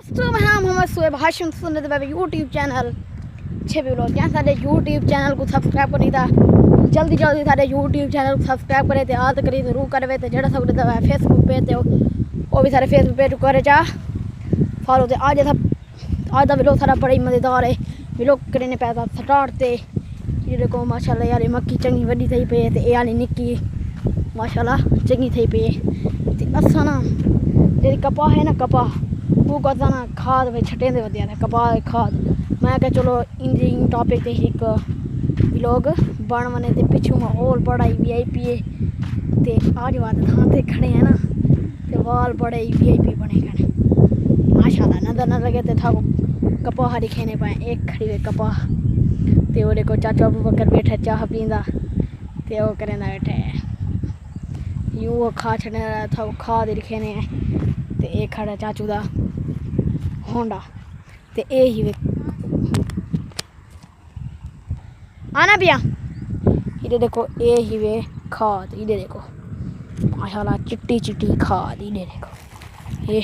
तो मैं मोहम्मद सुहेब हाशिम सुन रहे थे यूट्यूब चैनल अच्छे भी लोग क्या सारे यूट्यूब चैनल को सब्सक्राइब करनी था जल्दी जल्दी सारे यूट्यूब चैनल को सब्सक्राइब करे थे आज करी जरूर करवे थे जड़ा सब फेसबुक पे थे वो भी सारे फेसबुक पे करे जा फॉलो थे आज का वीडियो सारा बड़ा ही मज़ेदार है वीडियो करने पैसा स्टार्ट थे ये देखो माशाल्लाह यार मक्की चंगी वड्डी थी पे ते ये वाली निक्की माशाल्लाह चंगी थी पे ते असा ना जी कपा है ना कपा वो करता ना खाद में छटे दे वधिया था कपा खाद मैं क्या चलो इन टॉपिक ते एक व्लॉग बन बने ते पिछू माहौल बड़ा ही VIP है ते आज बात थां ते खड़े हैं ना ते वाल बड़े ही VIP बने गए माशाल्लाह नजर न लगे ते था कपा दिखेने पाए एक खड़ी हुई कपा ते वो देखो चाचा अबू बकर बैठा चाह पींदा ते वो करेंदा बैठे यूं वो खा छड़ने था खाद दिखेने ते एक खड़ा चाचू दा होंडा ते ए ही वे आना पिया इधर देखो ए ही वे खाद इधर देखो माशाल्लाह चिट्टी चिट्टी खाद इधर देखो ये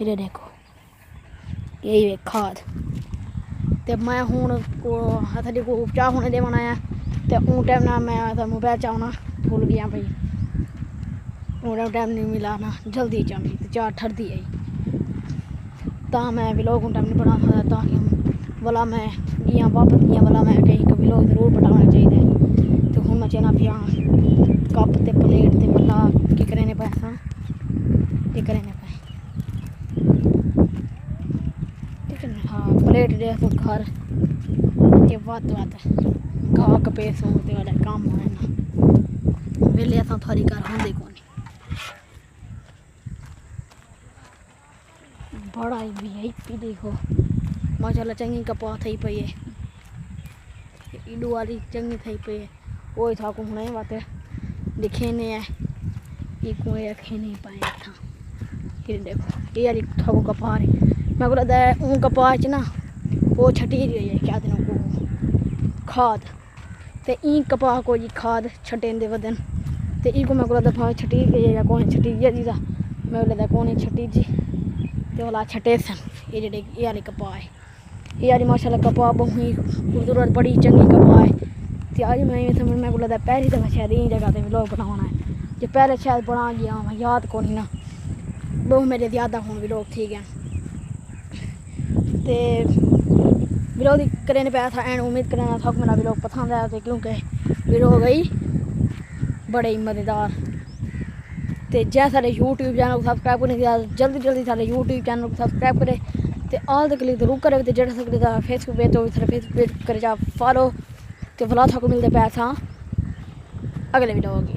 इधर देखो ये वे खाद ते मैं हूँ को हथली को चाह होने दे बनाया ते ऊँ टाइम ना मैं मोबाइल चाहना भूल गया भाई ऊँ टाइम नहीं मिला ना जल्दी चाहनी तो चाह ठरदी आई ता मैं व्लॉग टाइम नहीं बना सकता ताकि वाला मैं गया वापस गया वाला मैं कहीं का व्लॉग जरूर बनाना चाहिए तो हूँ मैं चाहना पिया कप ते प्लेट ते मतलब की करने पैसा ये करने पाए हाँ प्लेट दे तो घर ये बात घा कपेस होते वाला काम होने ना वेले असां थोड़ी घर होंदे कोनी बड़ा ही VIP देखो माशाल्लाह चंगी कपा थी पई है इडू वाली चंगी थी पई है वो था को हुने बात दिखे ने है ये कोई रखे नहीं पाए था ये देखो ये वाली था को कपा रही मैं बोला दा ऊँ कपास ना वो छटी रही है क्या दिनों को खाद ते ई कपा को जी खाद छटें दे वदन ते ई को मैं बोला दफा छटी गई है कौन छटी जी दा मैं बोला दा कौन छटी जी ते वाला छटे सन ये जेडे ये वाली कपा है ये वाली माशाल्लाह कपा बहुत ही खूबसूरत बड़ी चंगी कपा है ते आज मैं बोला दा पहली दफा शायद यही जगह ते व्लॉग बनाना है जो पहले शायद बना गया मैं याद कौन ना बहुत मेरे ज़्यादा हूँ व्लॉग ठीक है ते व्लॉग करने पाया था एंड उम्मीद करना था कि मेरा व्लॉग पसंद आया था क्योंकि व्लॉग गई बड़े ही मज़ेदार ते जै सारे यूट्यूब चैनल को सब्सक्राइब करने जल्दी जल्दी सारे यूट्यूब चैनल को सब्सक्राइब करे ते ऑल द क्लिक जरूर करे ते जेड़ा सकते फेसबुक पे तो सारे फेसबुक पे करे जा फॉलो ते भला था को मिलते पैसा अगले व्लॉग